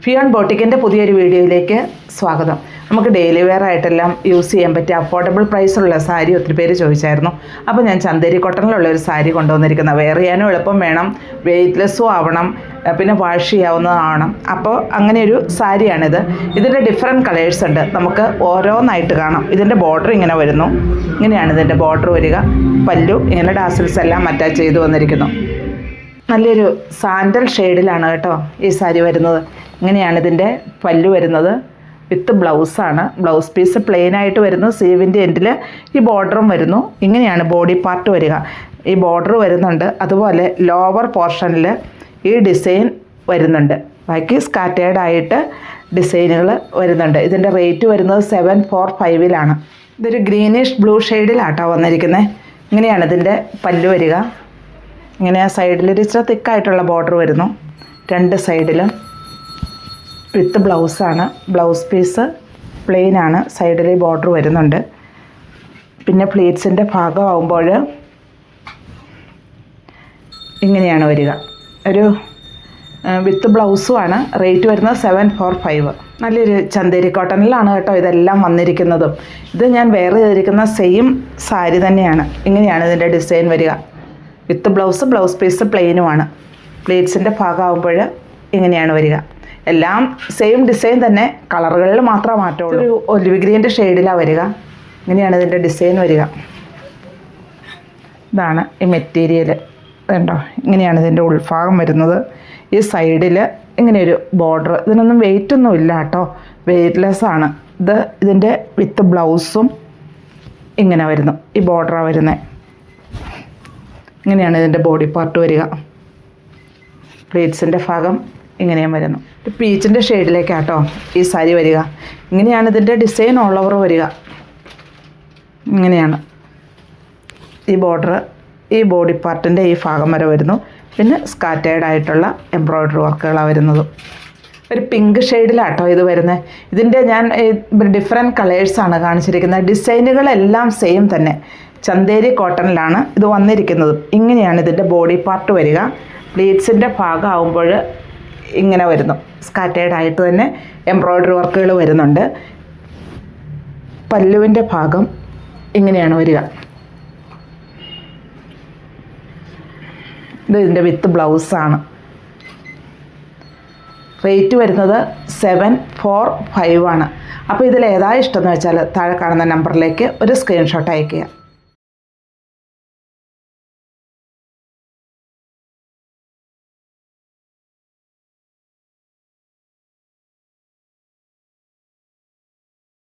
ഫിയോൺ ബോട്ടിക്കിൻ്റെ പുതിയൊരു വീഡിയോയിലേക്ക് സ്വാഗതം. നമുക്ക് ഡെയിലി വെയർ ആയിട്ടെല്ലാം യൂസ് ചെയ്യാൻ പറ്റിയ അഫോർഡബിൾ പ്രൈസിലുള്ള സാരി ഒത്തിരി പേര് ചോദിച്ചായിരുന്നു. അപ്പോൾ ഞാൻ ചന്തേരി കോട്ടണിലുള്ള ഒരു സാരി കൊണ്ടുവന്നിരിക്കുന്നത്. വെയർ ചെയ്യാനും എളുപ്പം വേണം, വെയ്റ്റ്ലെസ്സും ആവണം, പിന്നെ വാഷ് ചെയ്യാവുന്നതാവണം. അപ്പോൾ അങ്ങനെ ഒരു സാരിയാണിത്. ഇതിൻ്റെ ഡിഫറെൻറ്റ് കളേഴ്സ് ഉണ്ട്. നമുക്ക് ഓരോന്നായിട്ട് കാണാം. ഇതിൻ്റെ ബോർഡർ ഇങ്ങനെ വരുന്നു. ഇങ്ങനെയാണ് ഇതിൻ്റെ ബോർഡർ വരിക. പല്ലു ഇങ്ങനെ ഡാസിൽസ് എല്ലാം അറ്റാച്ച് ചെയ്ത് വന്നിരിക്കുന്നു. നല്ലൊരു സാൻഡൽ ഷെയ്ഡിലാണ് കേട്ടോ ഈ സാരി വരുന്നത്. ഇങ്ങനെയാണ് ഇതിൻ്റെ പല്ലു വരുന്നത്. വിത്ത് ബ്ലൗസാണ്. ബ്ലൗസ് പീസ് പ്ലെയിൻ ആയിട്ട് വരുന്നു. സ്ലീവിൻ്റെ എൻഡിൽ ഈ ബോർഡറും വരുന്നു. ഇങ്ങനെയാണ് ബോഡി പാർട്ട് വരിക. ഈ ബോർഡർ വരുന്നുണ്ട്. അതുപോലെ ലോവർ പോർഷനിൽ ഈ ഡിസൈൻ വരുന്നുണ്ട്. ബാക്കി സ്കാറ്റേർഡ് ആയിട്ട് ഡിസൈനുകൾ വരുന്നുണ്ട്. ഇതിൻ്റെ റേറ്റ് വരുന്നത് 745 ഇതൊരു ഗ്രീനിഷ് ബ്ലൂ ഷെയ്ഡിലാട്ടോ വന്നിരിക്കുന്നത്. ഇങ്ങനെയാണ് ഇതിൻ്റെ പല്ലു വരിക. ഇങ്ങനെ ആ സൈഡിൽ ഇച്ചിരി തിക്കായിട്ടുള്ള ബോർഡർ വരുന്നു. രണ്ട് സൈഡിലും വിത്ത് ബ്ലൗസാണ്. ബ്ലൗസ് പീസ് പ്ലെയിൻ ആണ്. സൈഡിൽ ബോർഡർ വരുന്നുണ്ട്. പിന്നെ പ്ലീറ്റ്സിൻ്റെ ഭാഗമാകുമ്പോൾ ഇങ്ങനെയാണ് വരിക. ഒരു വിത്ത് ബ്ലൗസുമാണ്. റേറ്റ് വരുന്നത് 745. നല്ലൊരു ചന്തേരി കോട്ടണിലാണ് കേട്ടോ ഇതെല്ലാം വന്നിരിക്കുന്നതും. ഇത് ഞാൻ വെയർ ചെയ്തിരിക്കുന്ന സെയിം സാരി തന്നെയാണ്. ഇങ്ങനെയാണ് ഇതിൻ്റെ ഡിസൈൻ വരിക. With blouse piece പ്ലെയിനുമാണ്. പ്ലീറ്റ്സിൻ്റെ ഭാഗമാകുമ്പോൾ ഇങ്ങനെയാണ് വരിക. എല്ലാം സെയിം ഡിസൈൻ തന്നെ, കളറുകളിൽ മാത്രമേ മാറ്റമുള്ളൂ. ഒരു ഒലിവ് ഗ്രീൻ്റെ ഷെയ്ഡിലാണ് വരിക. ഇങ്ങനെയാണ് ഇതിൻ്റെ ഡിസൈൻ വരിക. ഇതാണ് ഈ മെറ്റീരിയൽ. ഇതുണ്ടോ, ഇങ്ങനെയാണ് ഇതിൻ്റെ ഉൾഭാഗം വരുന്നത്. ഈ സൈഡിൽ ഇങ്ങനെയൊരു ബോർഡർ. ഇതിനൊന്നും വെയിറ്റൊന്നും ഇല്ല കേട്ടോ, വെയ്റ്റ്ലെസ് ആണ്. ഇതിൻ്റെ വിത്ത് ബ്ലൗസും ഇങ്ങനെ വരുന്നു. ഈ ബോർഡറാണ് വരുന്നത്. ഇങ്ങനെയാണ് ഇതിൻ്റെ ബോഡി പാർട്ട് വരിക. പ്ലീറ്റ്സിൻ്റെ ഭാഗം ഇങ്ങനെയും വരുന്നു. പീച്ചിൻ്റെ ഷെയ്ഡിലേക്കാട്ടോ ഈ സാരി വരിക. ഇങ്ങനെയാണ് ഇതിൻ്റെ ഡിസൈൻ ഓൾ ഓവർ വരിക. ഇങ്ങനെയാണ് ഈ ബോർഡർ. ഈ ബോഡി പാർട്ടിൻ്റെ ഈ ഭാഗം വരെ വരുന്നു. പിന്നെ സ്കാറ്റേർഡ് ആയിട്ടുള്ള എംബ്രോയ്ഡറി വർക്കുകളാണ് വരുന്നത്. ഒരു പിങ്ക് ഷെയ്ഡിലാട്ടോ ഇത് വരുന്നത്. ഇതിൻ്റെ ഞാൻ ഡിഫറെൻറ്റ് കളേഴ്സാണ് കാണിച്ചിരിക്കുന്നത്. ഡിസൈനുകളെല്ലാം സെയിം തന്നെ. ചന്തേരി കോട്ടണിലാണ് ഇത് വന്നിരിക്കുന്നത്. ഇങ്ങനെയാണ് ഇതിൻ്റെ ബോഡി പാർട്ട് വരിക. പ്ലീറ്റ്സിൻ്റെ ഭാഗമാകുമ്പോൾ ഇങ്ങനെ വരുന്നു. സ്കാറ്റേർഡ് ആയിട്ട് തന്നെ എംബ്രോയ്ഡറി വർക്കുകൾ വരുന്നുണ്ട്. പല്ലുവിൻ്റെ ഭാഗം ഇങ്ങനെയാണ് വരിക. ഇതിൻ്റെ വിത്ത് ബ്ലൗസാണ്. റേറ്റ് വരുന്നത് 745 അപ്പോൾ ഇതിലേതാ ഇഷ്ടമെന്ന് വെച്ചാൽ താഴെ കാണുന്ന നമ്പറിലേക്ക് ഒരു സ്ക്രീൻഷോട്ട് അയയ്ക്കുക.